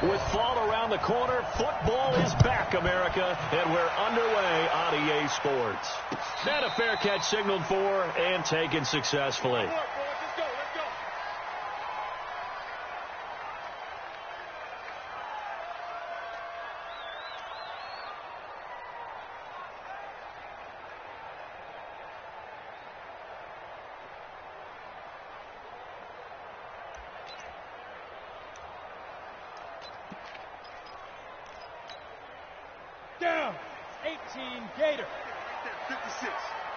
With fall around the corner, football is back, America, and we're underway on EA Sports. And a fair catch signaled for and taken successfully. Down, 18, Gator. 56.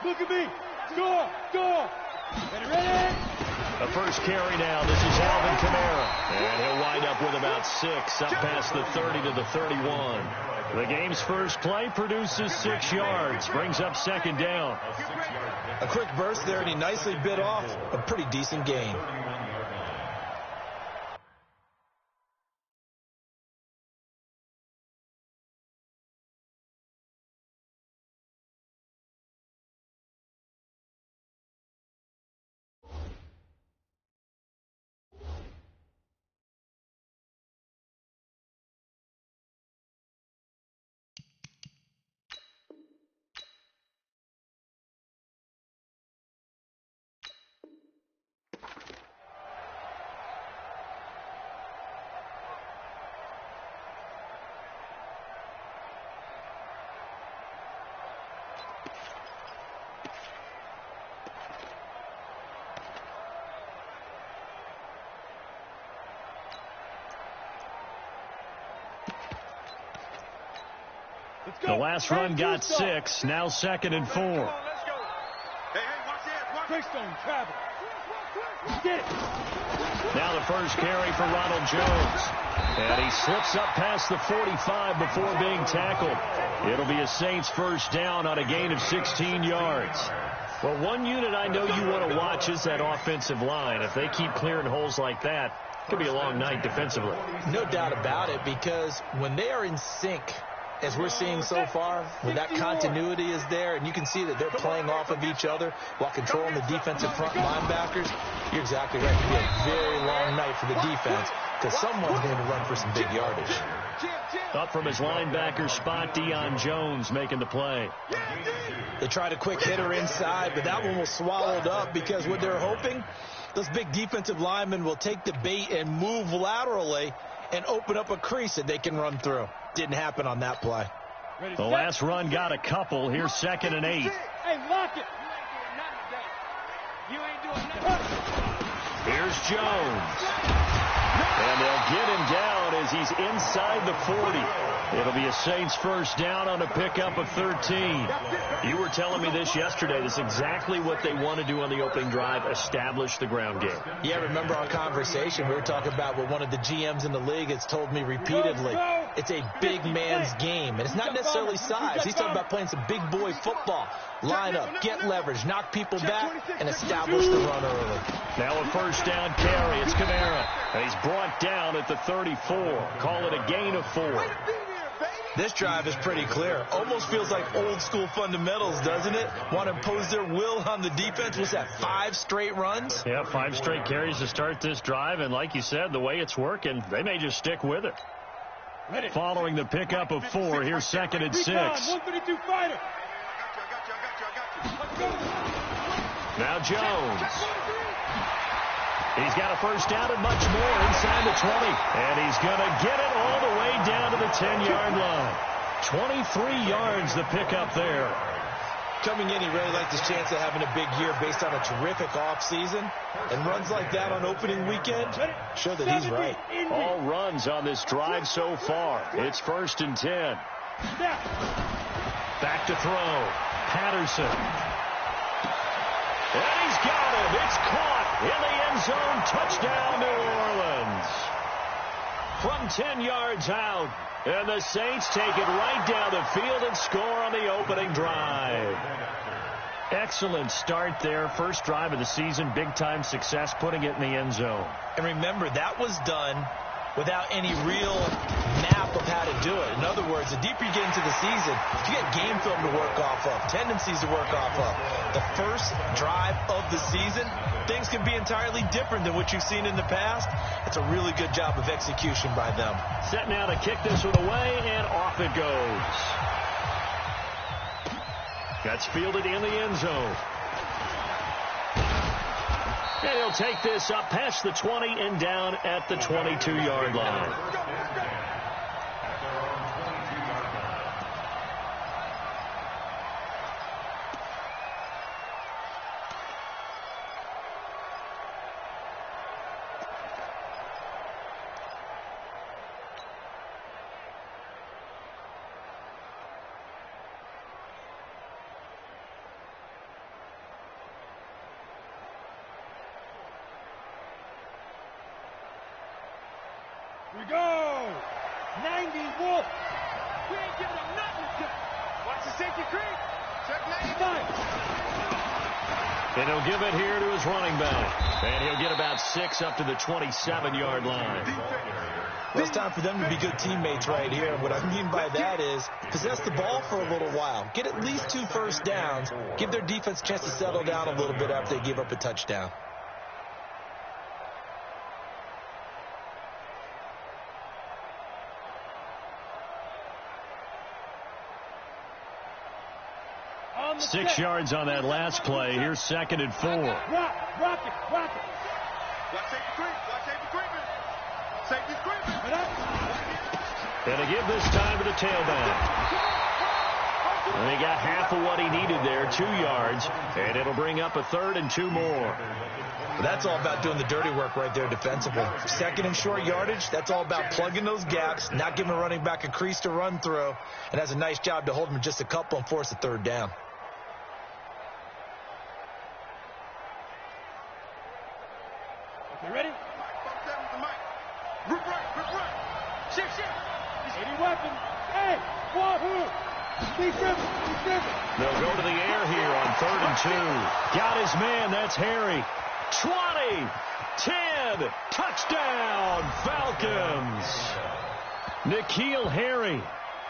Look at me. Score, score. Ready? The first carry now. This is Alvin Kamara. And he'll wind up with about 6, up past the 30 to the 31. The game's first play produces 6 yards, brings up second down. A quick burst there, and he nicely bit off a pretty decent gain. The last run got 6, now 2nd and 4. Hey, watch this. Quickstone, travel. Get it. Now the first carry for Ronald Jones. And he slips up past the 45 before being tackled. It'll be a Saints first down on a gain of 16 yards. Well, one unit I know you want to watch is that offensive line. If they keep clearing holes like that, it could be a long night defensively. No doubt about it, because when they are in sync, as we're seeing so far, when that continuity is there, and you can see that they're playing off of each other while controlling the defensive front linebackers, you're exactly right. It'll be a very long night for the defense, because someone's going to run for some big yardage. Up from his linebacker spot, Deion Jones making the play. They tried a quick hitter inside, but that one was swallowed up, because what they're hoping, those big defensive linemen will take the bait and move laterally and open up a crease that they can run through. Didn't happen on that play. The last run got a couple. Here's 2nd and 8. Hey, lock it. You ain't doing nothing. Here's Jones. And they'll get him down as he's inside the 40. It'll be a Saints first down on a pickup of 13. You were telling me this yesterday. That's exactly what they want to do on the opening drive, establish the ground game. Yeah, remember our conversation? We were talking about what one of the GMs in the league has told me repeatedly. It's a big man's game, and it's not necessarily size. He's talking about playing some big boy football. Line up, get leverage, knock people back, and establish the run early. Now a first down carry. It's Kamara. And he's brought down at the 34. Call it a gain of 4. This drive is pretty clear. Almost feels like old school fundamentals, doesn't it? Want to impose their will on the defense. What's that, 5 straight runs? Yeah, 5 straight carries to start this drive. And like you said, the way it's working, they may just stick with it. Following the pickup of 4, here's 2nd and 6. 152 fighter. Now Jones. He's got a first down and much more inside the 20. And he's going to get it all the way down to the 10-yard line. 23 yards the pickup there. Coming in, he really liked his chance of having a big year based on a terrific offseason. And runs like that on opening weekend show that he's right. All runs on this drive so far. It's 1st and 10. Back to throw. Patterson. And he's got it. It's caught in the end zone. Touchdown, New Orleans. From 10 yards out. And the Saints take it right down the field and score on the opening drive. Excellent start there. First drive of the season. Big-time success putting it in the end zone. And remember, that was done without any real map of how to do it. In other words, the deeper you get into the season, you get game film to work off of, tendencies to work off of. The first drive of the season, things can be entirely different than what you've seen in the past. It's a really good job of execution by them. Set now to kick this one away, and off it goes. That's fielded in the end zone. And he'll take this up past the 20 and down at the 22-yard line. We go! 90 Wolf! We ain't giving him nothing. Watch the safety creep. Check 99. And he'll give it here to his running back. And he'll get about 6 up to the 27-yard line. Well, it's time for them to be good teammates right here. What I mean by that is possess the ball for a little while. Get at least 2 first downs. Give their defense a chance to settle down a little bit after they give up a touchdown. On 6 yards on that last play. Here's 2nd and 4. Rock it. Watch safety creep. Watch safety creeping. Safety's creeping. And to give this time to the tailback. And he got half of what he needed there, 2 yards. And it'll bring up a 3rd and 2 more. Well, that's all about doing the dirty work right there defensively. 2nd and short yardage, that's all about plugging those gaps, not giving a running back a crease to run through. And has a nice job to hold him just a couple and force a 3rd down. You ready? Rip right. Shift. 80 weapons. Hey, wahoo! Be driven. They'll go to the air here on 3rd and 2. Got his man. That's Harry. 20, 10, touchdown, Falcons. N'Keal Harry,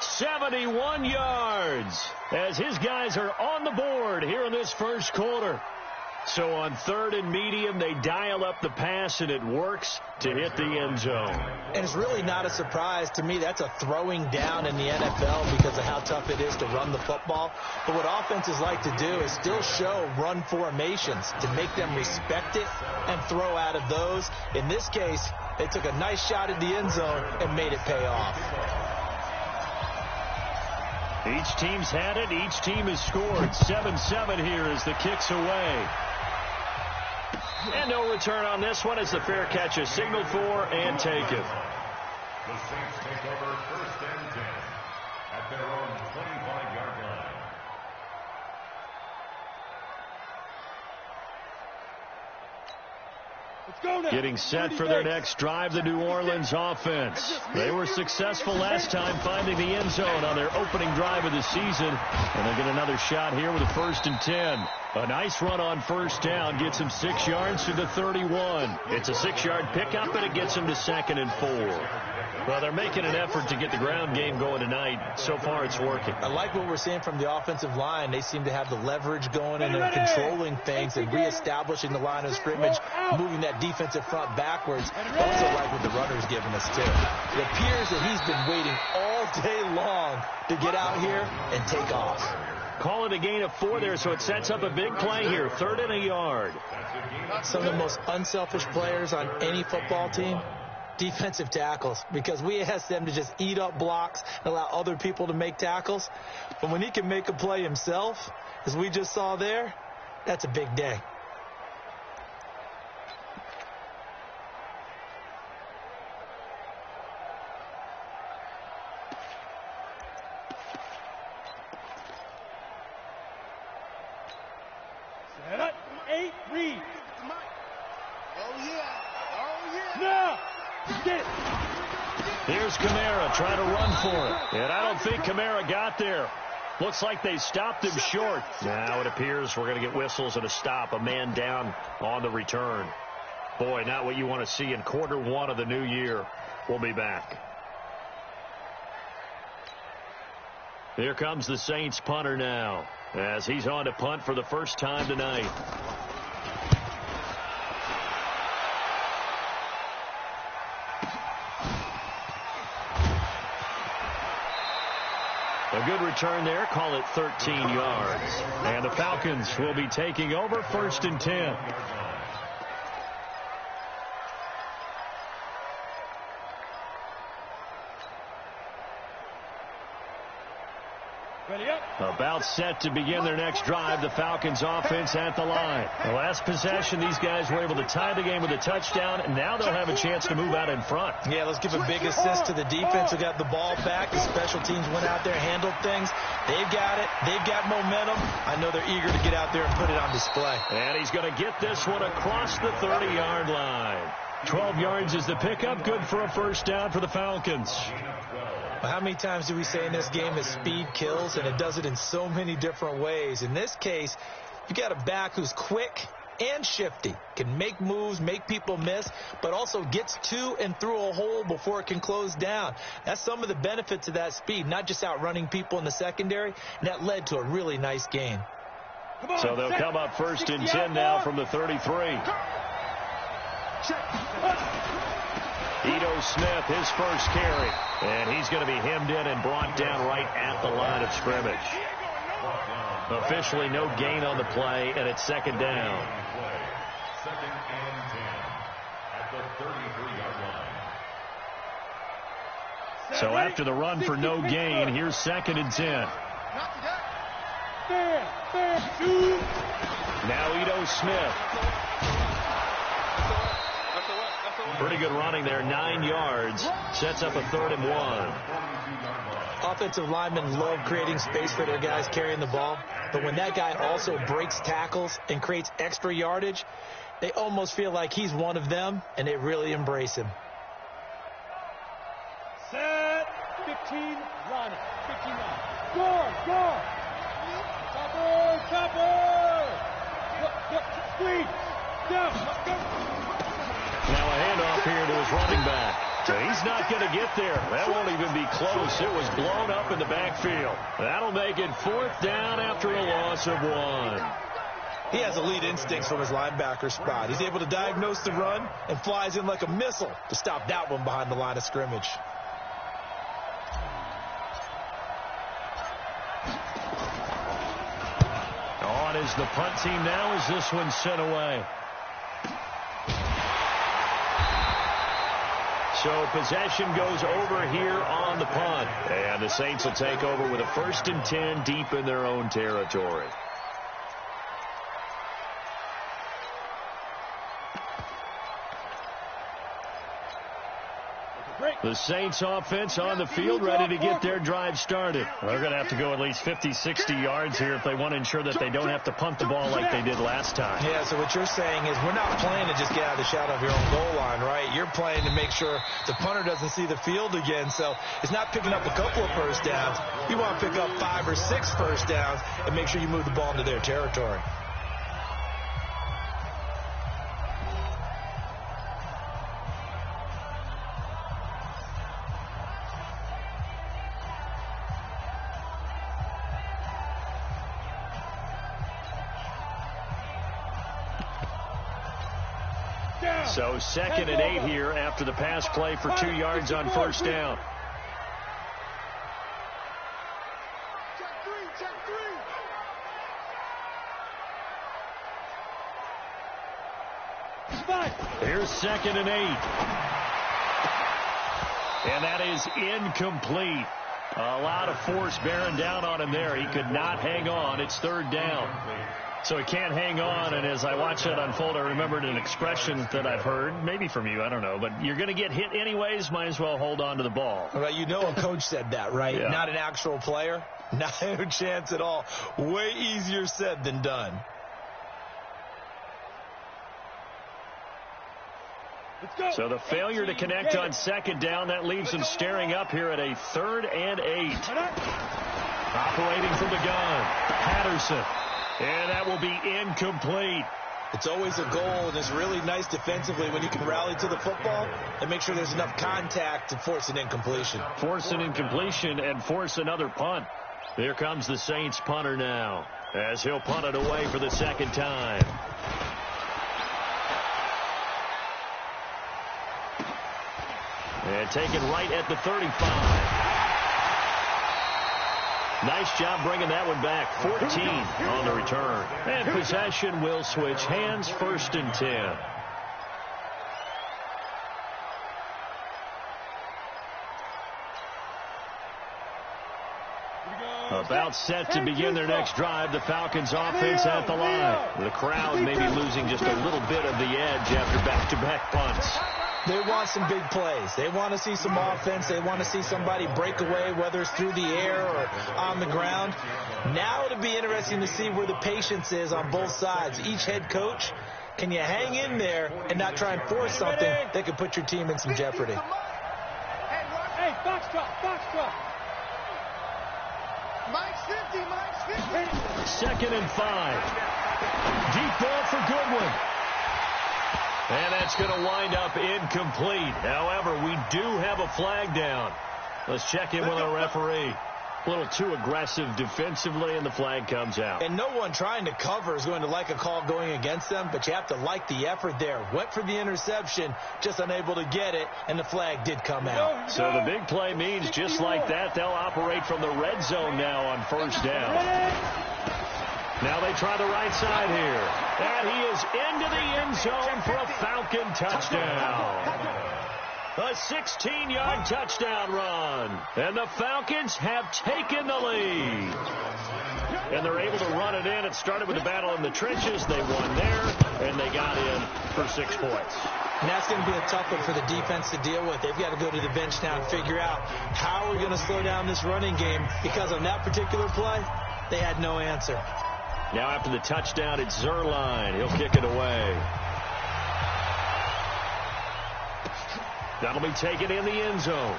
71 yards, as his guys are on the board here in this first quarter. So on 3rd and medium, they dial up the pass, and it works to hit the end zone. And it's really not a surprise to me. That's a throwing down in the NFL because of how tough it is to run the football. But what offenses like to do is still show run formations to make them respect it and throw out of those. In this case, they took a nice shot at the end zone and made it pay off. Each team's had it. Each team has scored. 7-7 here as the kick's away. And no return on this one as the fair catch is signaled for and taken. The Saints take over 1st and 10 at their own 25-yard line. Getting set for their next drive, the New Orleans offense. They were successful last time finding the end zone on their opening drive of the season. And they'll get another shot here with a 1st and 10. A nice run on 1st down gets him 6 yards to the 31. It's a 6-yard pickup, and it gets him to 2nd and 4. Well, they're making an effort to get the ground game going tonight. So far, it's working. I like what we're seeing from the offensive line. They seem to have the leverage going, and they're controlling things and reestablishing the line of scrimmage, moving that defensive front backwards. I also like what the runner's giving us, too. It appears that he's been waiting all day long to get out here and take off. Call it a gain of 4 there, so it sets up a big play here. 3rd and a yard. Some of the most unselfish players on any football team, defensive tackles, because we ask them to just eat up blocks and allow other people to make tackles. But when he can make a play himself, as we just saw there, that's a big day. Set up. 8 read. Oh, yeah. Now. Get it. Here's Kamara trying to run for it. And I don't think Kamara got there. Looks like they stopped him short. Now it appears we're going to get whistles and a stop. A man down on the return. Boy, not what you want to see in quarter 1 of the new year. We'll be back. Here comes the Saints punter now, as he's on to punt for the first time tonight. A good return there. Call it 13 yards. And the Falcons will be taking over 1st and 10. About set to begin their next drive. The Falcons offense at the line. The last possession, these guys were able to tie the game with a touchdown, and now they'll have a chance to move out in front. Yeah, let's give a big assist to the defense who got the ball back. The special teams went out there, handled things. They've got it. They've got momentum. I know they're eager to get out there and put it on display. And he's going to get this one across the 30-yard line. 12 yards is the pickup. Good for a first down for the Falcons. How many times do we say in this game that speed kills, and it does it in so many different ways? In this case, you got a back who's quick and shifty, can make moves, make people miss, but also gets to and through a hole before it can close down. That's some of the benefits of that speed, not just outrunning people in the secondary, and that led to a really nice gain. So they'll come up 1st and 10 now from the 33. Ito Smith, his first carry. And he's going to be hemmed in and brought down right at the line of scrimmage. Officially no gain on the play, and it's 2nd down. 2nd and 10 at the 33-yard line. So after the run for no gain, here's 2nd and 10. Now Ito Smith. Pretty good running there, 9 yards. Sets up a 3rd and 1. Offensive linemen love creating space for their guys carrying the ball, but when that guy also breaks tackles and creates extra yardage, they almost feel like he's one of them, and they really embrace him. Set, 15, run, 15, run. Score! Chopper! Squeeze! Down! Now a handoff here to his running back. So he's not going to get there. That won't even be close. It was blown up in the backfield. That'll make it 4th down after a loss of 1. He has elite instincts from his linebacker spot. He's able to diagnose the run and flies in like a missile to stop that one behind the line of scrimmage. On is the punt team now as this one's sent away. So possession goes over here on the punt. And the Saints will take over with a 1st and 10 deep in their own territory. The Saints offense on the field ready to get their drive started. They're going to have to go at least 50, 60 yards here if they want to ensure that they don't have to punt the ball like they did last time. Yeah, so what you're saying is we're not playing to just get out of the shadow of your own goal line, right? You're playing to make sure the punter doesn't see the field again. So it's not picking up a couple of first downs. You want to pick up 5 or 6 first downs and make sure you move the ball into their territory. So 2nd and 8 here after the pass play for 2 yards on 1st down. Here's 2nd and 8. And that is incomplete. A lot of force bearing down on him there. He could not hang on. It's 3rd down. So he can't hang on, and as I watch that unfold, I remembered an expression that I've heard, maybe from you, I don't know, but you're going to get hit anyways, might as well hold on to the ball. Well, you know a coach said that, right? Yeah. Not an actual player. Not a chance at all. Way easier said than done. So the failure to connect on 2nd down, that leaves them staring up here at a 3rd and 8. Operating from the gun, Patterson. And that will be incomplete. It's always a goal, and it's really nice defensively when you can rally to the football and make sure there's enough contact to force an incompletion. Force an incompletion and force another punt. Here comes the Saints punter now, as he'll punt it away for the second time. And taken right at the 35. Nice job bringing that one back. 14 on the return. And possession will switch hands, 1st and 10. About set to begin their next drive. The Falcons offense at the line. The crowd may be losing just a little bit of the edge after back-to-back punts. They want some big plays. They want to see some offense. They want to see somebody break away, whether it's through the air or on the ground. Now it'll be interesting to see where the patience is on both sides. Each head coach, can you hang in there and not try and force something that could put your team in some jeopardy? Hey, box truck. Mike's 50, Mike's 50. 2nd and 5. Deep ball for Goodwin. And that's going to wind up incomplete. However, we do have a flag down. Let's check in with our referee. A little too aggressive defensively, and the flag comes out. And no one trying to cover is going to like a call going against them, but you have to like the effort there. Went for the interception, just unable to get it, and the flag did come out. So the big play means just like that, they'll operate from the red zone now on 1st down. Now they try the right side here. And he is into the end zone for a Falcon touchdown. A 16-yard touchdown run. And the Falcons have taken the lead. And they're able to run it in. It started with the battle in the trenches. They won there, and they got in for 6 points. And that's going to be a tough one for the defense to deal with. They've got to go to the bench now and figure out how we're going to slow down this running game, because on that particular play, they had no answer. Now after the touchdown, it's Zerline. He'll kick it away. That'll be taken in the end zone.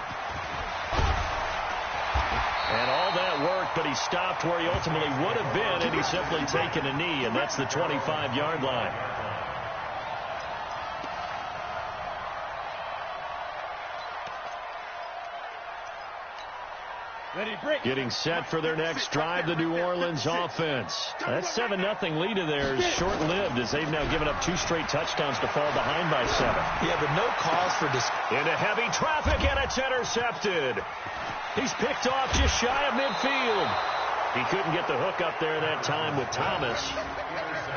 And all that work, but he stopped where he ultimately would have been, and he's simply taken a knee, and that's the 25-yard line. Getting set for their next drive, the New Orleans offense. That 7-0 lead of theirs is short-lived, as they've now given up 2 straight touchdowns to fall behind by 7. Yeah, but no cause for into heavy traffic, and it's intercepted. He's picked off just shy of midfield. He couldn't get the hook up there that time with Thomas.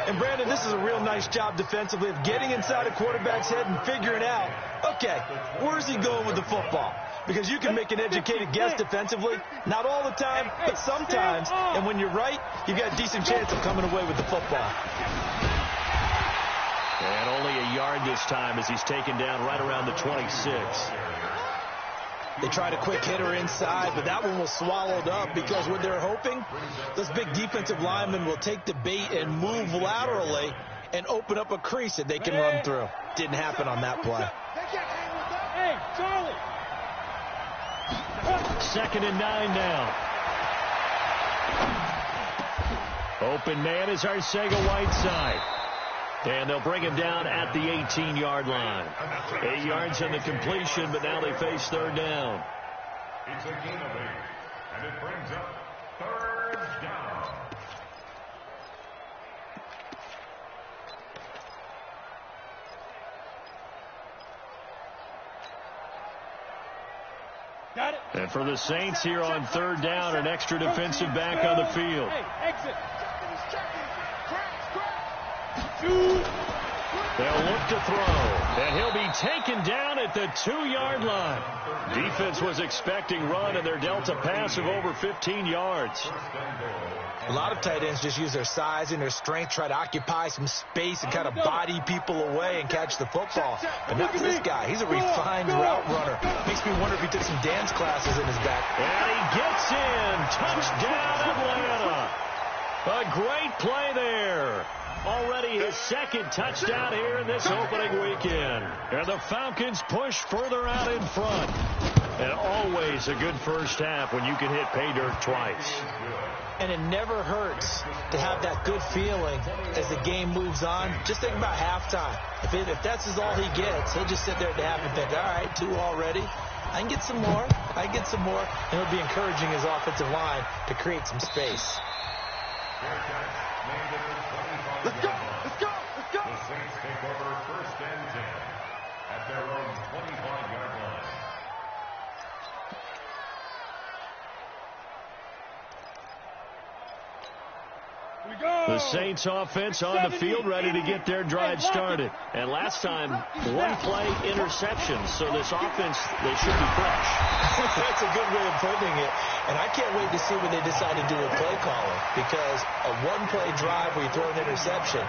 And, Brandon, this is a real nice job defensively of getting inside a quarterback's head and figuring out, okay, where's he going with the football? Because you can make an educated guess defensively. Not all the time, but sometimes. And when you're right, you've got a decent chance of coming away with the football. And only a yard this time as he's taken down right around the 26. They tried a quick hitter inside, but that one was swallowed up because what they're hoping, those big defensive linemen will take the bait and move laterally and open up a crease that they can run through. Didn't happen on that play. Hey, Charlie. 2nd and 9 now. Open man is Arcega Whiteside. And they'll bring him down at the 18-yard line. 8 yards on the completion, but now they face 3rd down. It's a gain of 8, and it brings up 3rd down. Got it. And for the Saints here on 3rd down, an extra defensive back on the field. Hey, exit. They'll look to throw, and he'll be taken down at the 2-yard line. Defense was expecting run, and their delta pass of over 15 yards. A lot of tight ends just use their size and their strength, try to occupy some space and kind of body people away and catch the football. But not this guy. He's a refined route runner. Makes me wonder if he took some dance classes in his back. And he gets in. Touchdown, Atlanta. A great play there. Already his 2nd touchdown here in this opening weekend. And the Falcons push further out in front. And always a good first half when you can hit pay dirt twice. And it never hurts to have that good feeling as the game moves on. Just think about halftime. If that's all he gets, he'll just sit there at the half and think, all right, 2 already. I can get some more. I can get some more. And he'll be encouraging his offensive line to create some space. Let's go! Let's go! Let's go! The Saints take over 1st and 10 at their own 25-yard line. The Saints offense on the field ready to get their drive started. And last time, 1 play interception. So this offense, they should be fresh. That's a good way of putting it. And I can't wait to see what they decide to do with play calling. Because a 1-play drive where you throw an interception,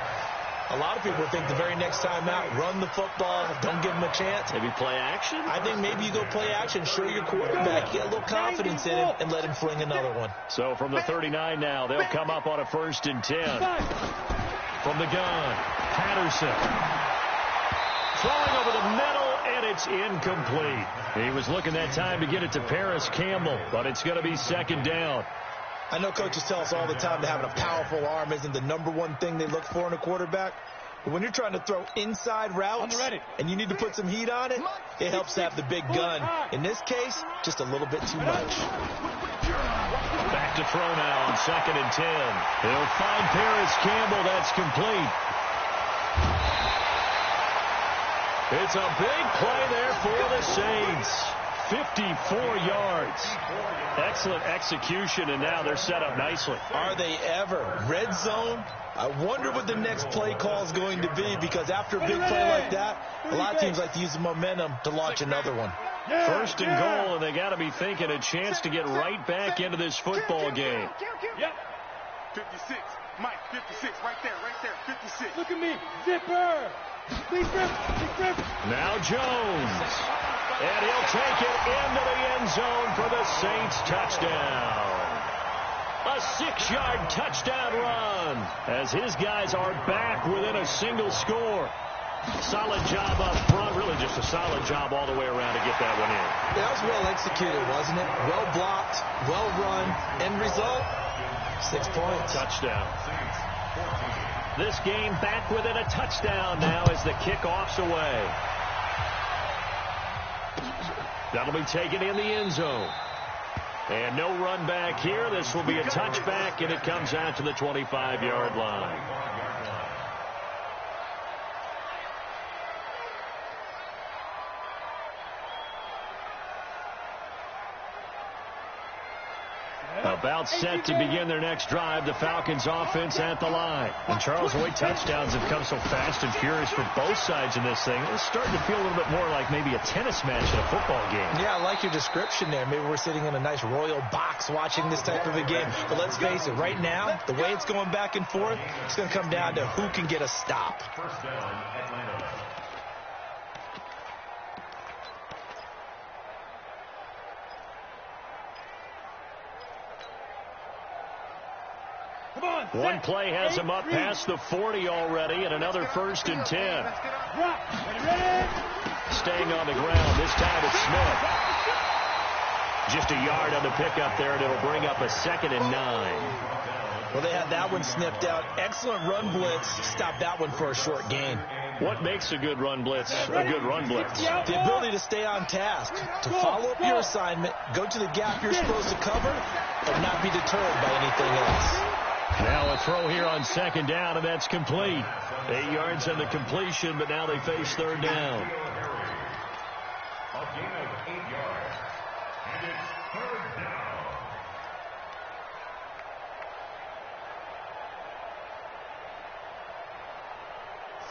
a lot of people think the very next time out, run the football, don't give them a chance. Maybe play action? I think maybe you go play action, show your quarterback, you get a little confidence in him, and let him fling another one. So from the 39 now, they'll come up on a 1st and 10. From the gun, Patterson. Throwing over the middle, and it's incomplete. He was looking that time to get it to Paris Campbell, but it's going to be 2nd down. I know coaches tell us all the time that having a powerful arm isn't the #1 thing they look for in a quarterback. But when you're trying to throw inside routes and you need to put some heat on it, it helps to have the big gun. In this case, just a little bit too much. Back to throw now on 2nd and 10. He'll find Paris Campbell. That's complete. It's a big play there for the Saints. 54 yards. Excellent execution, and now they're set up nicely. Are they ever? Red zone? I wonder what the next play call is going to be, because after a big play like that, a lot of teams like to use the momentum to launch another one. 1st and goal, and they got to be thinking a chance to get right back into this football game. Yep. 56. Mike, 56. Right there, 56. Look at me. Zipper. Please grip. Now Jones. And he'll take it into the end zone for the Saints touchdown. A 6-yard touchdown run as his guys are back within a single score. Solid job up front. Really just a solid job all the way around to get that one in. That was well executed, wasn't it? Well blocked, well run. End result, 6 points. Touchdown. This game back within a touchdown now as the kickoff's away. That'll be taken in the end zone. And no run back here. This will be a touchback, and it comes out to the 25-yard line. About set to begin their next drive, the Falcons offense at the line. And Charles, the way touchdowns have come so fast and furious for both sides in this thing, it's starting to feel a little bit more like maybe a tennis match in a football game. Yeah, I like your description there. Maybe we're sitting in a nice royal box watching this type of a game. But let's face it, right now, the way it's going back and forth, it's going to come down to who can get a stop. 1st down, Atlanta. One play has him up past the 40 already, and another 1st and 10. Staying on the ground. This time it's Smith. Just a yard on the pickup there, and it'll bring up a 2nd and 9. Well, they had that one snipped out. Excellent run blitz. Stop that one for a short gain. What makes a good run blitz a good run blitz? The ability to stay on task, to follow up your assignment, go to the gap you're supposed to cover, and not be deterred by anything else. Now a throw here on 2nd down, and that's complete. 8 yards on the completion, but now they face 3rd down. A gain of 8 yards. And it's 3rd down.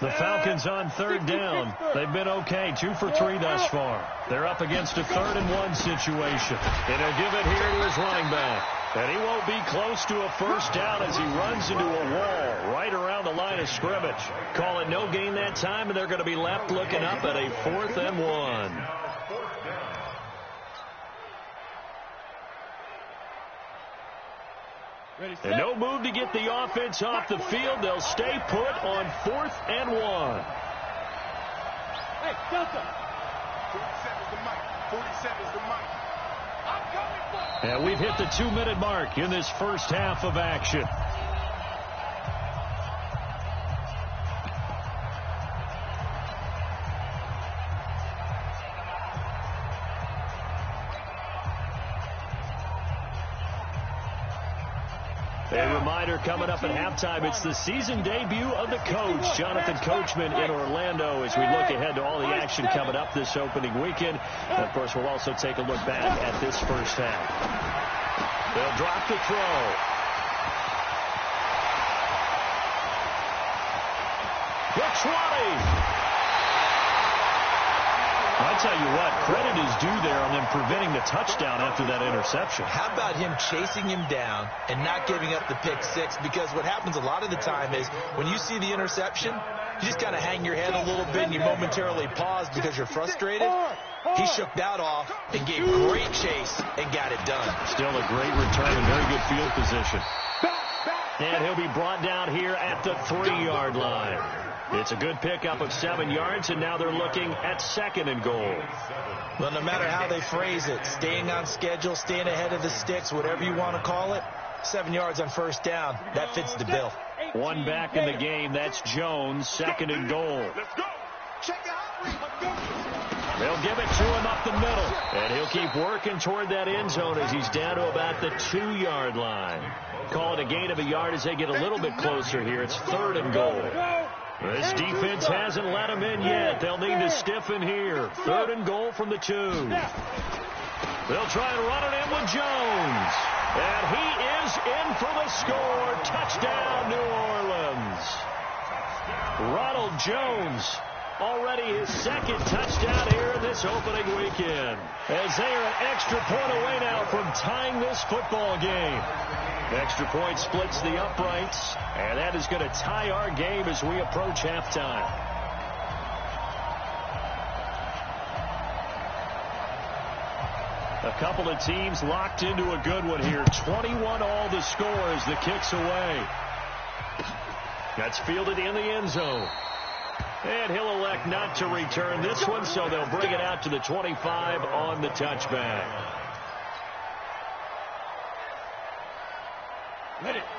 The Falcons on 3rd down. They've been okay, 2 for 3 thus far. They're up against a 3rd and 1 situation. And he'll give it here to his running back. And he won't be close to a 1st down as he runs into a wall right around the line of scrimmage. Call it no gain that time, and they're going to be left looking up at a 4th and 1. And no move to get the offense off the field. They'll stay put on 4th and 1. Hey, Delta. 47's the mic. 47's the mic. I'm coming for And we've hit the 2-minute mark in this first half of action. A reminder coming up at halftime, it's the season debut of the coach, Jonathan Coachman, in Orlando, as we look ahead to all the action coming up this opening weekend. And, of course, we'll also take a look back at this first half. They'll drop the throw. The 20. I tell you what, credit is due there on them preventing the touchdown after that interception. How about him chasing him down and not giving up the pick six? Because what happens a lot of the time is when you see the interception, you just kind of hang your head a little bit and you momentarily pause because you're frustrated. He shook that off and gave great chase and got it done. Still a great return and very good field position. And he'll be brought down here at the 3-yard line. It's a good pickup of 7 yards, and now they're looking at 2nd and goal. Well, no matter how they phrase it, staying on schedule, staying ahead of the sticks, whatever you want to call it, 7 yards on first down, that fits the bill. One back in the game, that's Jones, 2nd and goal. Let's go. Check it out. They'll give it to him up the middle, and he'll keep working toward that end zone as he's down to about the 2-yard line. Call it a gain of a yard as they get a little bit closer here. It's 3rd and goal. This defense hasn't let them in yet. They'll need to stiffen here. 3rd and goal from the 2. They'll try and run it in with Jones. And he is in for the score. Touchdown, New Orleans. Ronald Jones, already his 2nd touchdown here in this opening weekend. As they are an extra point away now from tying this football game. Extra point splits the uprights, and that is going to tie our game as we approach halftime. A couple of teams locked into a good one here. 21 all the score as the kick's away. That's fielded in the end zone. And he'll elect not to return this one, so they'll bring it out to the 25 on the touchback.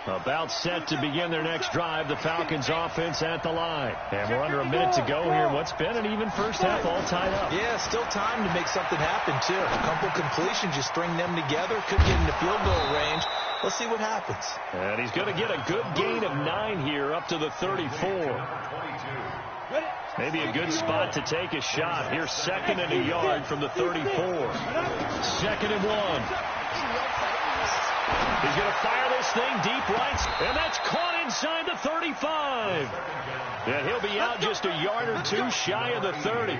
About set to begin their next drive, the Falcons offense at the line. And we're under a minute to go here. What's been an even first half, all tied up. Yeah, still time to make something happen, too. A couple completions, you string them together, could get into field goal range. Let's see what happens. And he's going to get a good gain of 9 here up to the 34. Maybe a good spot to take a shot. Here's 2nd and a yard from the 34. 2nd and 1. He's going to fire this thing deep right, and that's caught inside the 35. And he'll be out just a yard or 2 shy of the 30.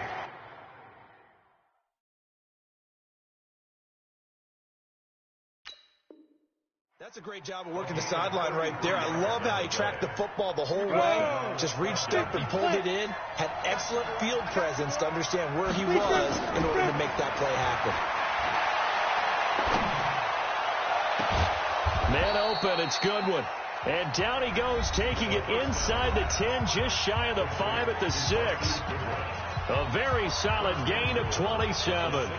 That's a great job of working the sideline right there. I love how he tracked the football the whole way, just reached up and pulled it in, had excellent field presence to understand where he was in order to make that play happen. Man open, it's Goodwin. And down he goes, taking it inside the 10, just shy of the 5 at the 6. A very solid gain of 27.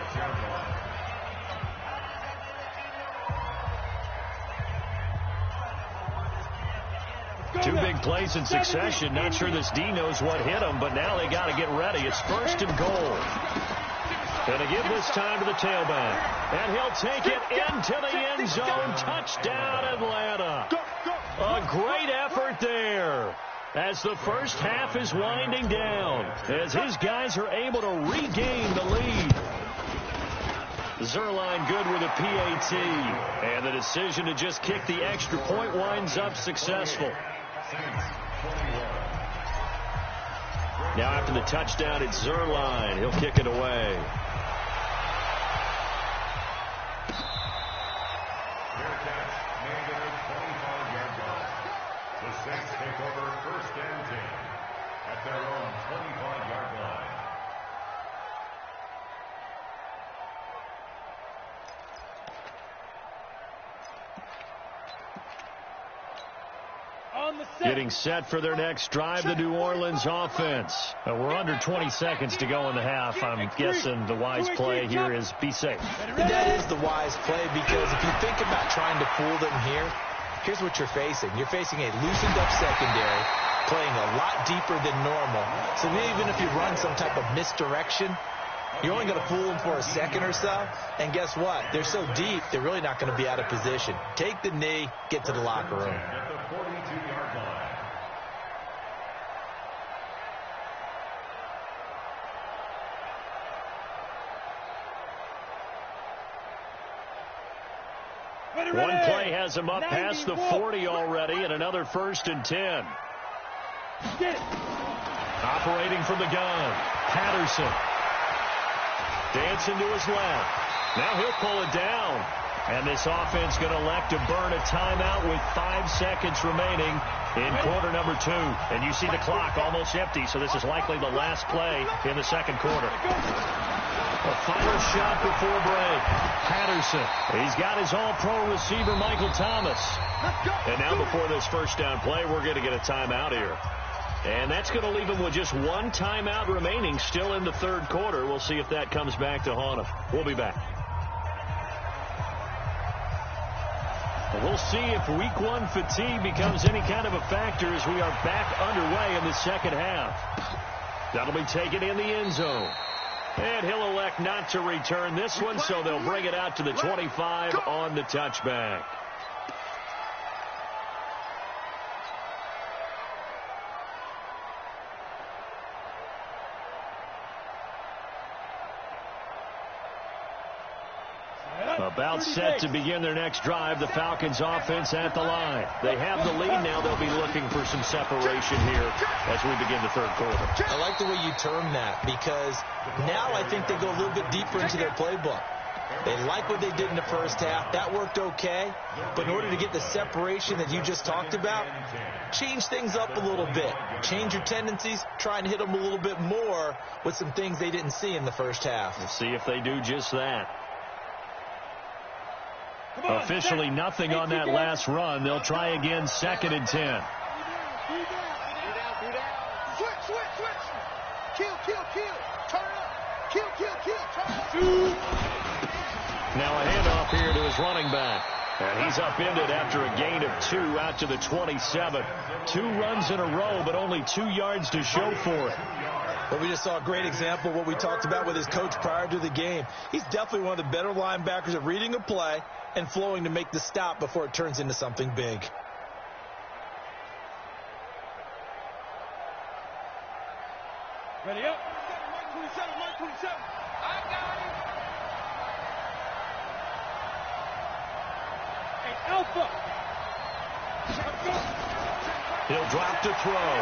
Two big plays in succession. Not sure this D knows what hit him, but now they got to get ready. It's 1st and goal. Going to give this time to the tailback. And he'll take it into the end zone. Touchdown, Atlanta. A great effort there as the first half is winding down, as his guys are able to regain the lead. Zerline good with a PAT. And the decision to just kick the extra point winds up successful. Now after the touchdown, it's Zerline. He'll kick it away. The Saints take over 1st and 10 at their own 25-yard line. Getting set for their next drive, the New Orleans offense. We're under 20 seconds to go in the half. I'm guessing the wise play here is be safe. That is the wise play, because if you think about trying to fool them here, here's what you're facing. You're facing a loosened up secondary, playing a lot deeper than normal. So even if you run some type of misdirection, you're only going to fool them for a second or so. And guess what? They're so deep, they're really not going to be out of position. Take the knee, get to the locker room. At the 42-yard line. One play has him up past the 40 already, and another 1st and 10. Operating from the gun, Patterson. Dancing to his left. Now he'll pull it down. And this offense going to elect to burn a timeout with 5 seconds remaining in quarter number 2. And you see the clock almost empty, so this is likely the last play in the second quarter. A final shot before break. Patterson. He's got his all-pro receiver, Michael Thomas. And now before this first down play, we're going to get a timeout here. And that's going to leave him with just 1 timeout remaining still in the third quarter. We'll see if that comes back to haunt him. We'll be back. We'll see if week 1 fatigue becomes any kind of a factor as we are back underway in the second half. That'll be taken in the end zone. And he'll elect not to return this one, so they'll bring it out to the 25 on the touchback. About set to begin their next drive, the Falcons offense at the line. They have the lead now. They'll be looking for some separation here as we begin the third quarter. I like the way you term that, because now I think they go a little bit deeper into their playbook. They like what they did in the first half. That worked okay. But in order to get the separation that you just talked about, change things up a little bit. Change your tendencies. Try and hit them a little bit more with some things they didn't see in the first half. We'll see if they do just that. Officially nothing on that last run. They'll try again, 2nd and 10. Switch. Kill. Turn up. Kill. Turn up. Now a handoff here to his running back. And he's upended after a gain of 2 out to the 27. 2 runs in a row, but only 2 yards to show for it. But we just saw a great example of what we talked about with his coach prior to the game. He's definitely one of the better linebackers at reading a play and flowing to make the stop before it turns into something big. Ready up. Mark 27. I got it. Hey, Alpha. He'll drop to throw.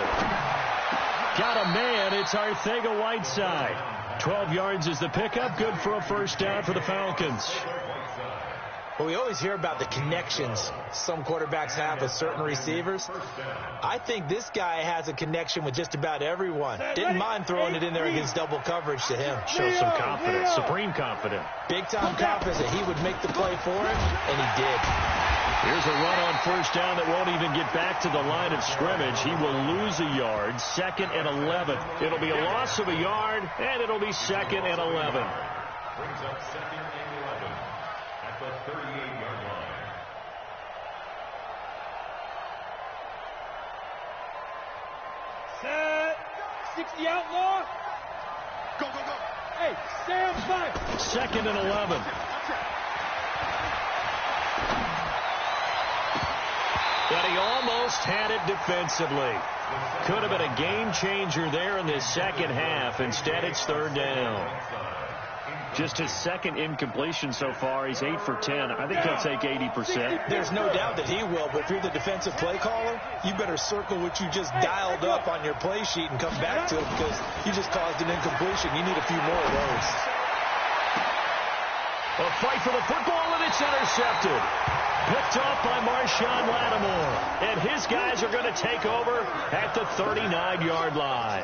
Got a man. It's Arcega-Whiteside. 12 yards is the pickup. Good for a first down for the Falcons. Well, we always hear about the connections some quarterbacks have with certain receivers. I think this guy has a connection with just about everyone. Didn't mind throwing it in there against double coverage to him. Shows some confidence, supreme confidence. Big-time confidence that he would make the play for him, and he did. Here's a run on first down that won't even get back to the line of scrimmage. He will lose a yard, 2nd and 11. It'll be a loss of a yard, and it'll be 2nd and 11. Brings up 2nd and 11 at the 38-yard line. Set. 60 outlaw. Go. Hey, stand by. 2nd and 11. But he almost had it defensively. Could have been a game changer there in this second half. Instead, it's 3rd down. Just his 2nd incompletion so far. He's 8 for 10. I think he'll take 80%. There's no doubt that he will, but if you're the defensive play caller, you better circle what you just dialed up on your play sheet and come back to it, because you just caused an incompletion. You need a few more of those. A fight for the football, and it's intercepted. Picked off by Marshawn Lattimore. And his guys are going to take over at the 39-yard line.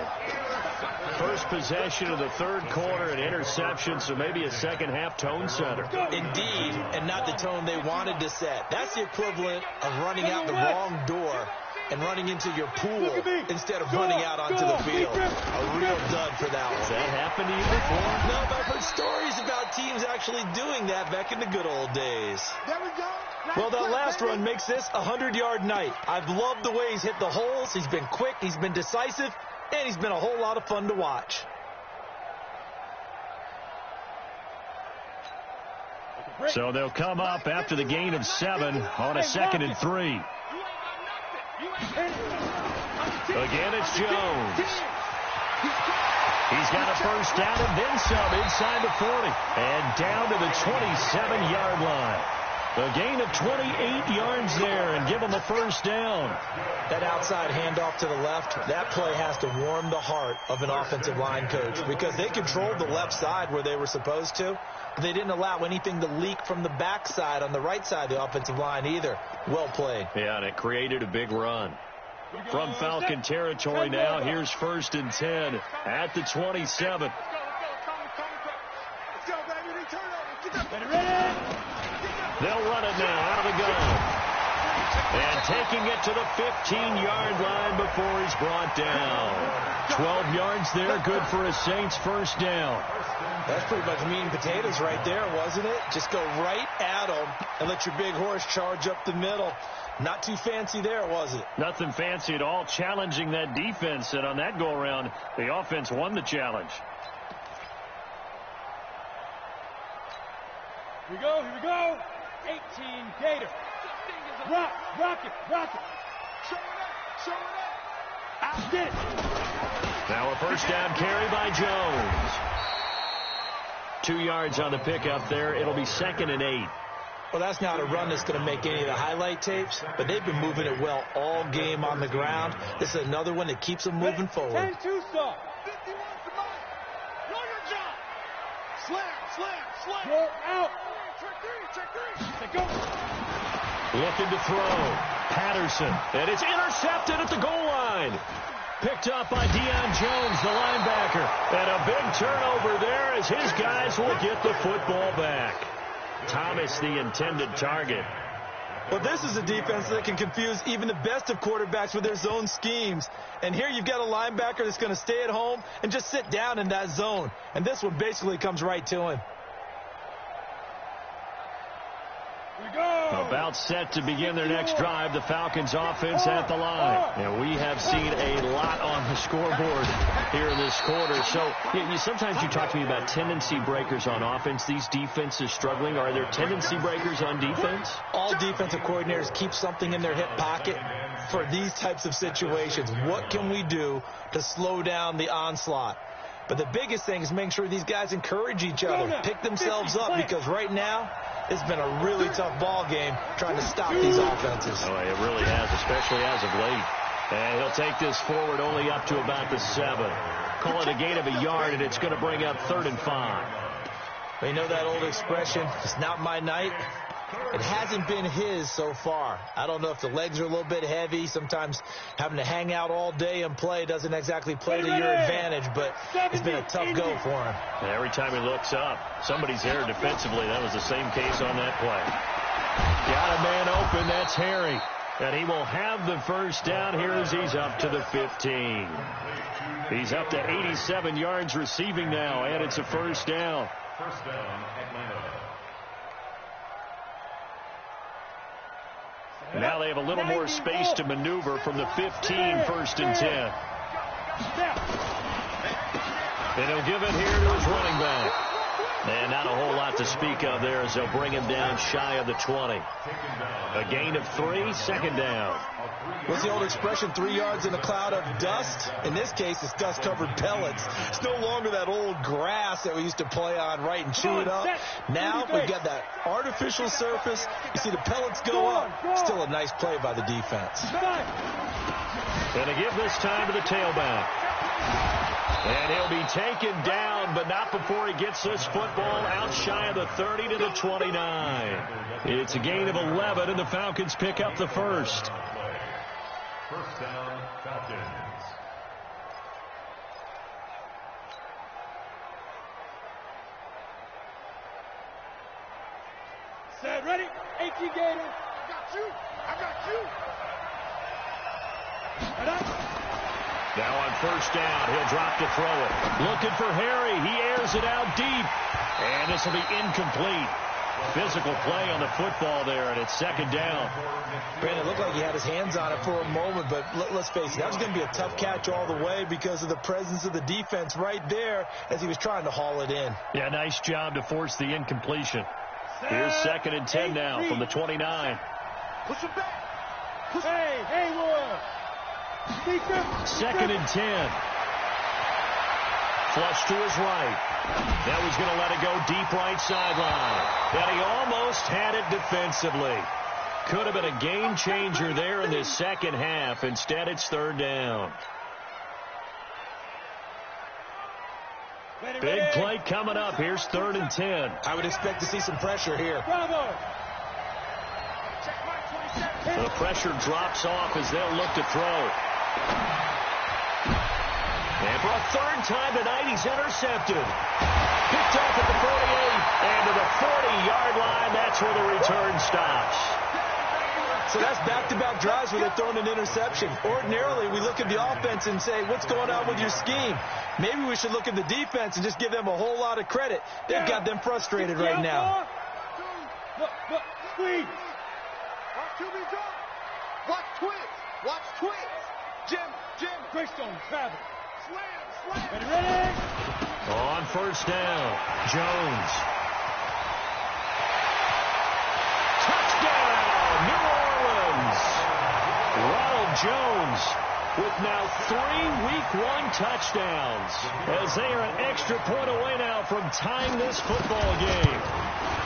First possession of the third quarter, an interception, so maybe a second-half tone setter. Indeed, and not the tone they wanted to set. That's the equivalent of running out the wrong door and running into your pool instead of running out onto the field. A real dud for that one. Has that happened to you before? No, but I've heard stories about teams actually doing that back in the good old days. There we go. Well, that last run makes this a 100-yard night. I've loved the way he's hit the holes. He's been quick, he's been decisive, and he's been a whole lot of fun to watch. So they'll come up after the gain of 7 on a 2nd and 3. Again, it's Jones. He's got a first down and then some inside the 40. And down to the 27-yard line. A gain of 28 yards there and give them a first down. That outside handoff to the left, that play has to warm the heart of an offensive line coach because they controlled the left side where they were supposed to. But they didn't allow anything to leak from the backside on the right side of the offensive line either. Well played. Yeah, and it created a big run. From Falcon territory now, here's 1st and 10 at the 27. Let's go, baby. They turn over. Get up. Ready? They'll run it now out of the gun. And taking it to the 15-yard line before he's brought down. 12 yards there, good for a Saints first down. That's pretty much meat and potatoes right there, wasn't it? Just go right at them and let your big horse charge up the middle. Not too fancy there, was it? Nothing fancy at all, challenging that defense. And on that go-around, the offense won the challenge. Here we go. 18 Gator. Rock it. Show it up. Out, get it. Now a first down carry by Jones. 2 yards on the pickup there. It'll be 2nd and 8. Well, that's not a run that's going to make any of the highlight tapes, but they've been moving it well all game on the ground. This is another one that keeps them moving forward. 10-2 stop. 51 for mine. Know your job. Slam. Go out. Check three. Say go. Looking to throw. Patterson. And it's intercepted at the goal line. Picked up by Deion Jones, the linebacker. And a big turnover there as his guys will get the football back. Thomas, the intended target. Well, this is a defense that can confuse even the best of quarterbacks with their zone schemes. And here you've got a linebacker that's going to stay at home and just sit down in that zone. And this one basically comes right to him. About set to begin their next drive, the Falcons offense at the line. And we have seen a lot on the scoreboard here in this quarter. So sometimes you talk to me about tendency breakers on offense. These defenses struggling. Are there tendency breakers on defense? All defensive coordinators keep something in their hip pocket for these types of situations. What can we do to slow down the onslaught? But the biggest thing is making sure these guys encourage each other, pick themselves up, because right now it's been a really tough ball game trying to stop these offenses. Oh, it really has, especially as of late. And he'll take this forward only up to about the 7. Call it a gain of a yard, and it's going to bring up 3rd and 5. Well, you know that old expression, it's not my night. It hasn't been his so far. I don't know if the legs are a little bit heavy. Sometimes having to hang out all day and play doesn't exactly play to your advantage, but it's been a tough go for him. And every time he looks up, somebody's there defensively. That was the same case on that play. Got a man open. That's Harry. And he will have the first down here as he's up to the 15. He's up to 87 yards receiving now, and it's a first down. First down, Atlanta. Now they have a little more space to maneuver from the 15, 1st and 10. And he'll give it here to his running back. And not a whole lot to speak of there as they'll bring him down shy of the 20. A gain of 3, 2nd down. What's the old expression, 3 yards in a cloud of dust? In this case, it's dust-covered pellets. It's no longer that old grass that we used to play on, right, and chew it up. Now we've got that artificial surface. You see the pellets go up. Still a nice play by the defense. And they give this time to the tailback. And he'll be taken down, but not before he gets this football out shy of the 30 to the 29. It's a gain of 11, and the Falcons pick up the first. First down, Falcons. Set, ready? 18 Gator. I got you. Now on first down, he'll drop to throw it. Looking for Harry. He airs it out deep. And this will be incomplete. Physical play on the football there, and it's second down. Brandon, it looked like he had his hands on it for a moment, but let's face it, that was going to be a tough catch all the way because of the presence of the defense right there as he was trying to haul it in. Yeah, nice job to force the incompletion. Here's second and 10 now from the 29. Push him back. Hey, Roy. Second and 10. Flush to his right. Now he's going to let it go deep right sideline. And he almost had it defensively. Could have been a game changer there in this second half. Instead, it's third down. Big play coming up. Here's third and 10. I would expect to see some pressure here. Bravo. The pressure drops off as they'll look to throw. And for a third time tonight, he's intercepted. Picked off at the 48 and to the 40-yard line. That's where the return stops. So that's back-to-back drives where they're throwing an interception. Ordinarily, we look at the offense and say, what's going on with your scheme? Maybe we should look at the defense and just give them a whole lot of credit. They've got them frustrated right now. Look, squeeze. Watch QB go. Watch twins. Jim. Greystone, travel. Slam. Ready? On first down, Jones. Touchdown, New Orleans. Ronald Jones with now 3 Week 1 touchdowns as they are an extra point away now from tying this football game.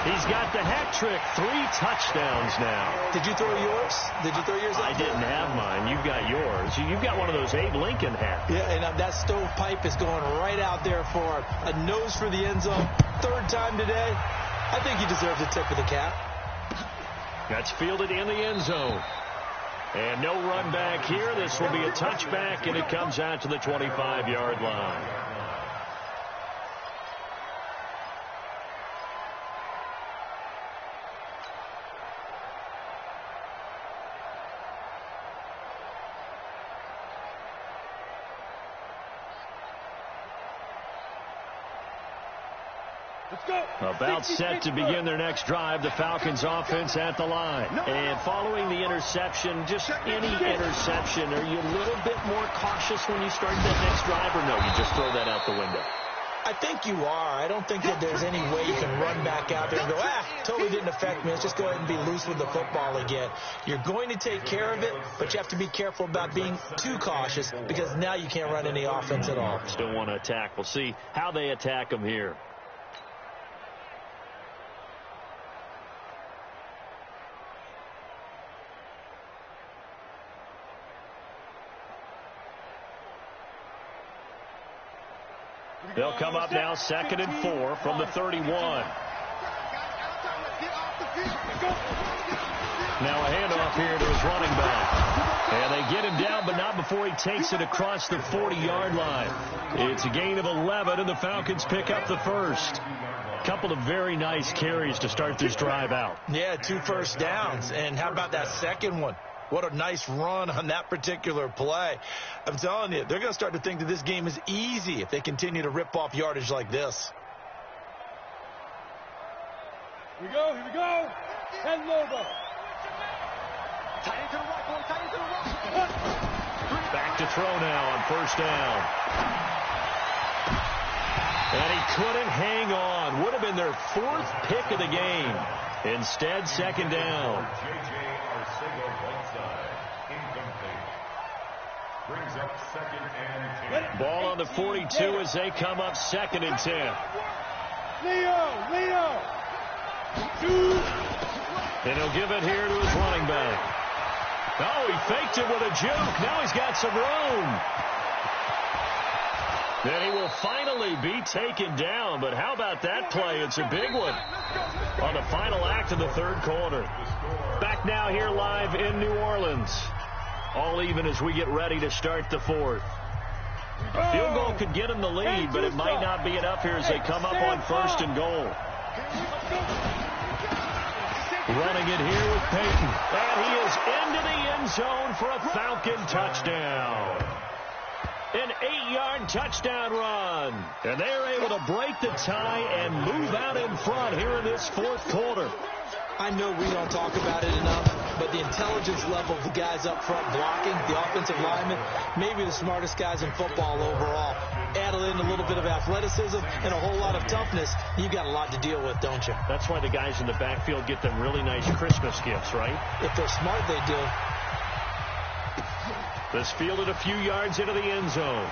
He's got the hat trick, 3 touchdowns now. Did you throw yours? Did you throw yours out I didn't have mine. You've got yours. You've got one of those Abe Lincoln hats. Yeah, and that stovepipe is going right out there for a nose for the end zone. Third time today. I think he deserves a tip of the cap. That's fielded in the end zone. And no run back here. This will be a touchback, and it comes out to the 25-yard line. About set to begin their next drive, the Falcons offense at the line. And following the interception, just any interception, are you a little bit more cautious when you start that next drive, or no, you just throw that out the window? I think you are. I don't think that there's any way you can run back out there and go, totally didn't affect me. Let's just go ahead and be loose with the football again. You're going to take care of it, but you have to be careful about being too cautious because now you can't run any offense at all. Still want to attack. We'll see how they attack them here. They'll come up now, 2nd and 4 from the 31. Now a handoff here to his running back. And they get him down, but not before he takes it across the 40-yard line. It's a gain of 11, and the Falcons pick up the first. Couple of very nice carries to start this drive out. Yeah, 2 first downs. And how about that second one? What a nice run on that particular play. I'm telling you, they're going to start to think that this game is easy if they continue to rip off yardage like this. Here we go. Head over. Tight end to the right, boy. Tight end to the right. Back to throw now on first down. And he couldn't hang on. Would have been their 4th pick of the game. Instead, second down. Brings up 2nd and 10. Ball on the 42 as they come up 2nd and 10. Leo. And he'll give it here to his running back. Oh, he faked it with a juke. Now he's got some room. Then he will finally be taken down. But how about that play? It's a big one on the final act of the 3rd quarter. Back now here live in New Orleans. All even as we get ready to start the 4th. A field goal could get them the lead, but it might not be enough here as they come up on 1st and goal. Running it here with Peyton. And he is into the end zone for a Falcon touchdown. An 8-yard touchdown run. And they're able to break the tie and move out in front here in this fourth quarter. I know we don't talk about it enough, but the intelligence level of the guys up front blocking, the offensive linemen, maybe the smartest guys in football overall. Add in a little bit of athleticism and a whole lot of toughness, you got a lot to deal with, don't you? That's why the guys in the backfield get them really nice Christmas gifts, right? If they're smart, they do. This fielded a few yards into the end zone.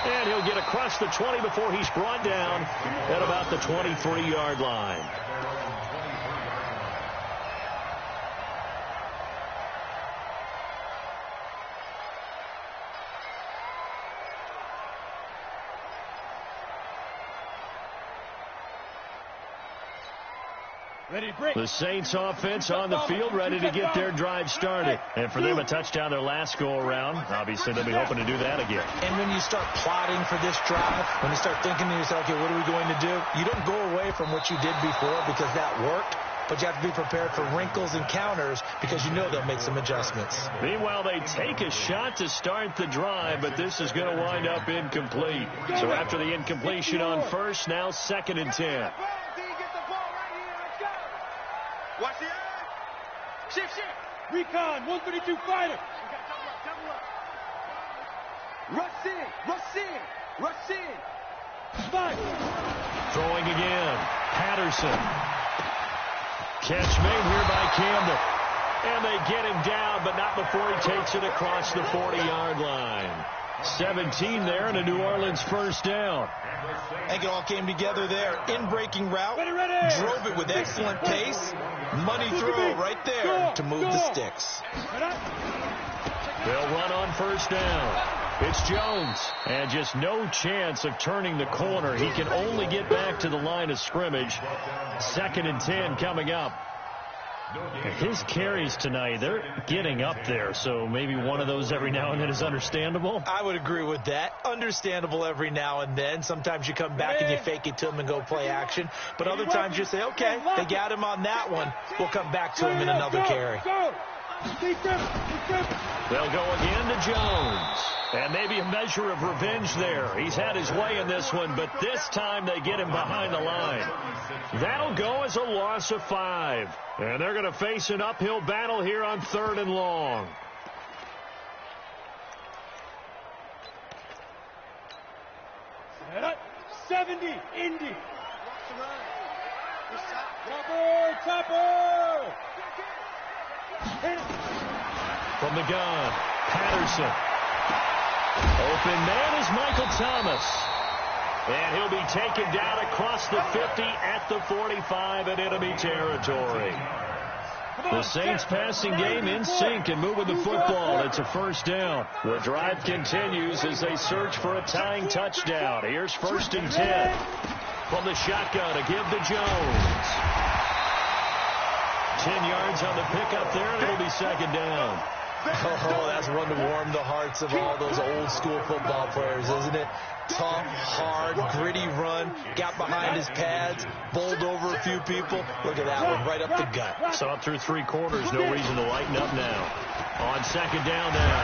And he'll get across the 20 before he's brought down at about the 23-yard line. The Saints offense on the field ready to get their drive started. And for them, a touchdown their last go-around. Obviously, they'll be hoping to do that again. And when you start plotting for this drive, when you start thinking to yourself, okay, what are we going to do? You don't go away from what you did before because that worked. But you have to be prepared for wrinkles and counters because you know they'll make some adjustments. Meanwhile, they take a shot to start the drive, but this is going to wind up incomplete. So after the incompletion on first, now 2nd and 10. Watch the edge. Shift. Recon, 132 fighter. Double up. Rush in. Spike. Throwing again. Patterson. Catch made here by Camden. And they get him down, but not before he takes it across the 40-yard line. 17 there and a New Orleans first down. I think it all came together there. In-breaking route. Ready. Drove it with excellent pace. Money throw right there to move the sticks. They'll run on first down. It's Jones. And just no chance of turning the corner. He can only get back to the line of scrimmage. 2nd and 10 coming up. His carries tonight, they're getting up there, so maybe one of those every now and then is understandable. I would agree with that. Understandable every now and then. Sometimes you come back and you fake it to him and go play action. But other times you say, okay, they got him on that one. We'll come back to him in another carry. They'll go again to Jones. And maybe a measure of revenge there. He's had his way in this one, but this time they get him behind the line. That'll go as a loss of 5. And they're going to face an uphill battle here on 3rd and long. Set up. 70, Indy. Chopper. From the gun, Patterson. Open man is Michael Thomas. And he'll be taken down across the 50 at the 45 in enemy territory. The Saints passing game in sync and moving the football. It's a first down. The drive continues as they search for a tying touchdown. Here's 1st and 10. From the shotgun to give to Jones. 10 yards on the pickup there, and it'll be 2nd down. Oh, that's one to warm the hearts of all those old school football players, isn't it? Tough, hard, gritty run, got behind his pads, bowled over a few people. Look at that one, right up the gut. Saw it through 3 quarters, no reason to lighten up now. On 2nd down now,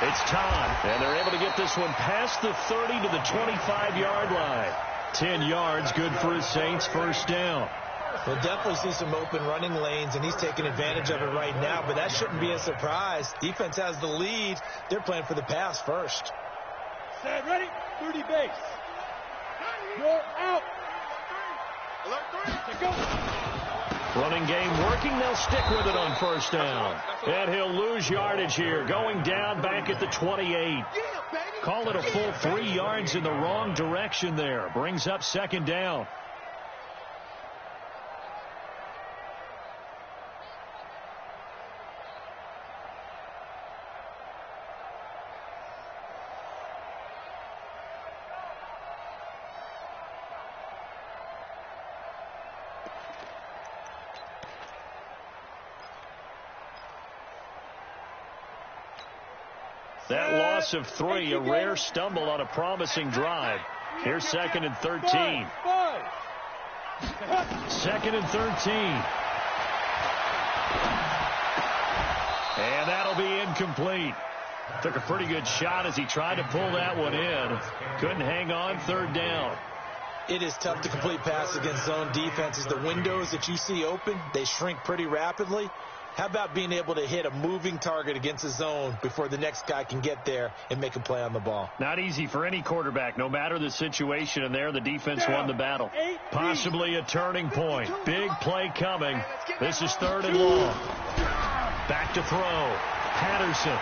it's Todd, and they're able to get this one past the 30 to the 25-yard line. 10 yards, good for his Saints, first down. We'll definitely see some open running lanes, and he's taking advantage of it right now, but that shouldn't be a surprise. Defense has the lead. They're playing for the pass first. Set, ready, 30 base. You're out. Go. Running game working. They'll stick with it on first down. And he'll lose yardage here, going down back at the 28. Call it a full 3 yards in the wrong direction there. Brings up 2nd down. That loss of 3, a rare stumble on a promising drive. Here's 2nd and 13. 2nd and 13. And that'll be incomplete. Took a pretty good shot as he tried to pull that one in. Couldn't hang on. 3rd down. It is tough to complete passes against zone defenses. The windows that you see open, they shrink pretty rapidly. How about being able to hit a moving target against a zone before the next guy can get there and make a play on the ball? Not easy for any quarterback, no matter the situation. And there, the defense won the battle. Possibly a turning point. Big play coming. This is 3rd and long. Back to throw. Patterson.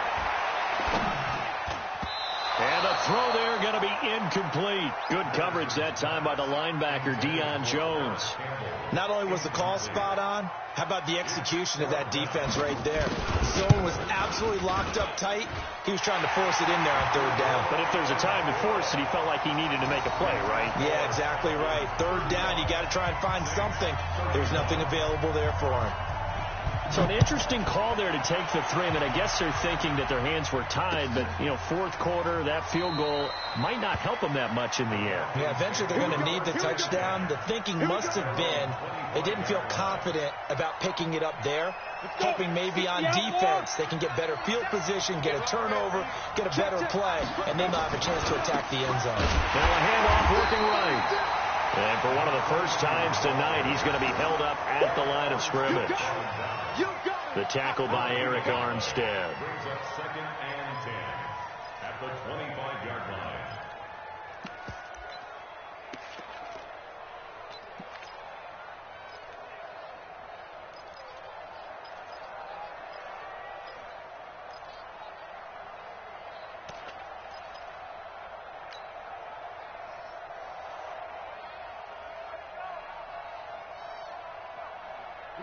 And the throw there going to be incomplete. Good coverage that time by the linebacker, Deion Jones. Not only was the call spot on, how about the execution of that defense right there? Zone was absolutely locked up tight. He was trying to force it in there on 3rd down. But if there's a time to force it, he felt like he needed to make a play, right? Yeah, exactly right. 3rd down, you got to try and find something. There's nothing available there for him. So an interesting call there to take the 3. I mean, I guess they're thinking that their hands were tied, but, 4th quarter, that field goal might not help them that much in the end. Yeah, eventually they're going to need the touchdown. The thinking must have been they didn't feel confident about picking it up there, hoping maybe on defense they can get better field position, get a turnover, get a better play, and then they'll have a chance to attack the end zone. Now a handoff working right. And for one of the first times tonight, he's going to be held up at the line of scrimmage. The tackle by Eric Armstead. Brings up 2nd and 10 at the 25-yard line.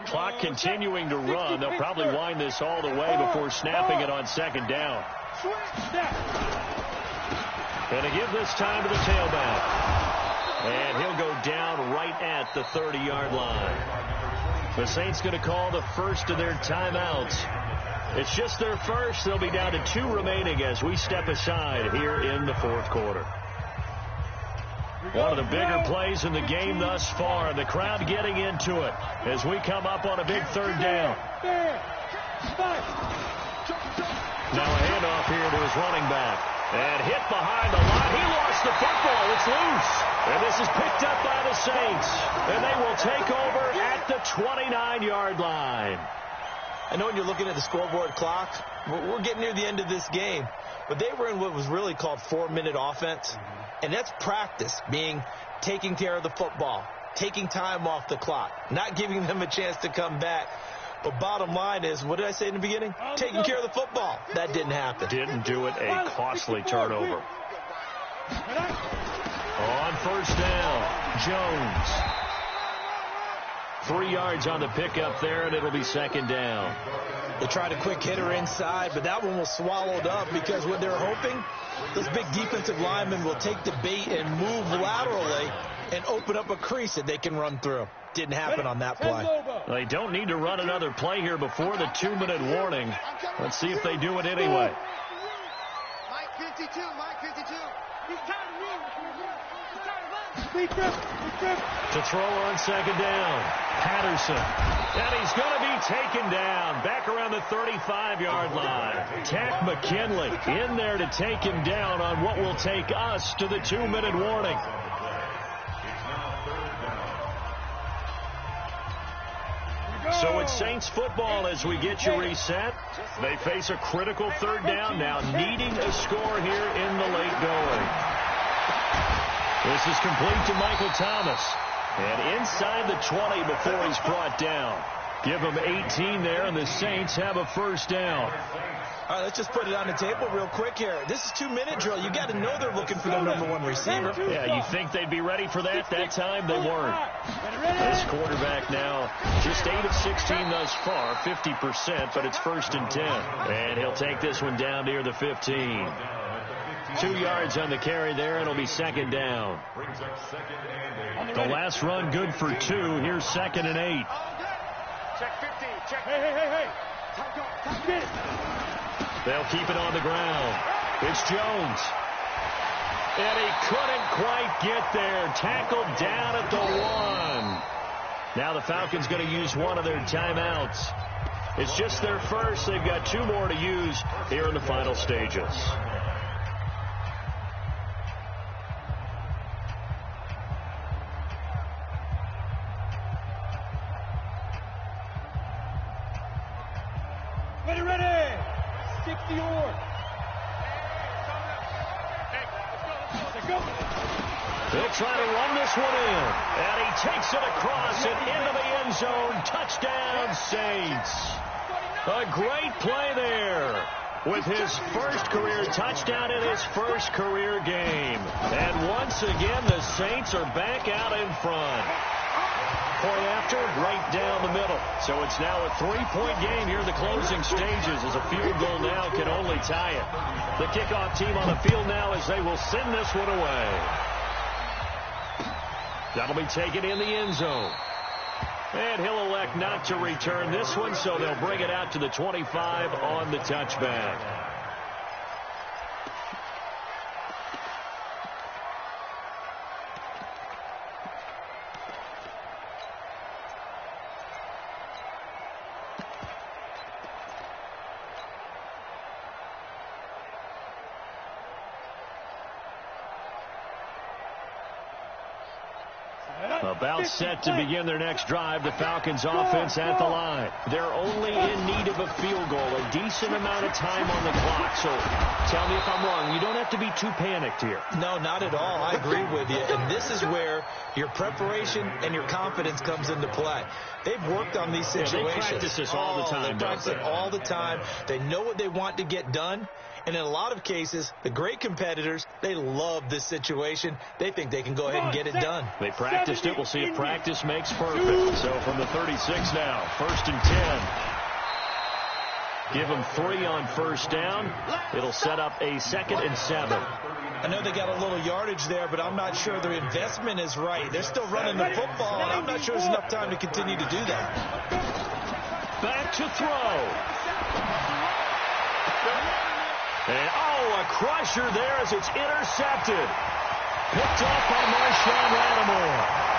Clock continuing to run. They'll probably wind this all the way before snapping it on 2nd down. Going to give this time to the tailback. And he'll go down right at the 30-yard line. The Saints going to call the first of their timeouts. It's just their first. They'll be down to 2 remaining as we step aside here in the 4th quarter. One of the bigger plays in the game thus far. The crowd getting into it as we come up on a big 3rd down. Now a handoff here to his running back. And hit behind the line. He lost the football. It's loose. And this is picked up by the Saints. And they will take over at the 29-yard line. I know when you're looking at the scoreboard clock, we're getting near the end of this game. But they were in what was really called 4-minute offense. And that's practice, being taking care of the football, taking time off the clock, not giving them a chance to come back. But bottom line is, what did I say in the beginning? Taking care of the football. That didn't happen. Didn't do it. A costly turnover. On 1st down, Jones. 3 yards on the pickup there, and it'll be 2nd down. They tried a quick hitter inside, but that one was swallowed up because what they're hoping, those big defensive linemen will take the bait and move laterally and open up a crease that they can run through. Didn't happen on that play. They don't need to run another play here before the 2-minute warning. Let's see if they do it anyway. Mike 52, Mike 52. He's tired of running. He's tired of running. To throw on 2nd down, Patterson. And he's going to be taken down back around the 35-yard line. Tack McKinley in there to take him down on what will take us to the 2-minute warning. So it's Saints football as we get you reset. They face a critical 3rd down now, needing a score here in the late going. This is complete to Michael Thomas. And inside the 20 before he's brought down. Give him 18 there, and the Saints have a 1st down. All right, let's just put it on the table real quick here. This is 2-minute drill. You got to know they're looking for their #1 receiver. Yeah, you think they'd be ready for that? That time they weren't. This quarterback now just 8 of 16 thus far, 50%, but it's 1st and 10. And he'll take this one down near the 15. 2 yards on the carry there, and it'll be 2nd down. The last run good for 2. Here's 2nd and 8. Check 15. Check. Hey. They'll keep it on the ground. It's Jones. And he couldn't quite get there. Tackled down at the 1. Now the Falcons going to use one of their timeouts. It's just their first. They've got 2 more to use here in the final stages. Ready. 60 or. They'll try to run this one in. And he takes it across and into the end zone. Touchdown, Saints. A great play there with his first career touchdown in his first career game. And once again, the Saints are back out in front. Point after, right down the middle. So it's now a 3-point game here in the closing stages as a field goal now can only tie it. The kickoff team on the field now as they will send this one away. That'll be taken in the end zone. And he'll elect not to return this one, so they'll bring it out to the 25 on the touchback. About set to begin their next drive. The Falcons offense at the line. They're only in need of a field goal, a decent amount of time on the clock. So tell me if I'm wrong. You don't have to be too panicked here. No, not at all. I agree with you. And this is where your preparation and your confidence comes into play. They've worked on these situations. They practice this all the time. They practice it all the time. They know what they want to get done. And in a lot of cases, the great competitors, they love this situation. They think they can go ahead and get it done. They practiced it. We'll see if practice makes perfect. So from the 36 now, 1st and 10. Give them 3 on first down. It'll set up a 2nd and 7. I know they got a little yardage there, but I'm not sure their investment is right. They're still running the football, and I'm not sure there's enough time to continue to do that. Back to throw. And, a crusher there as it's intercepted. Picked up by Marshawn Lattimore.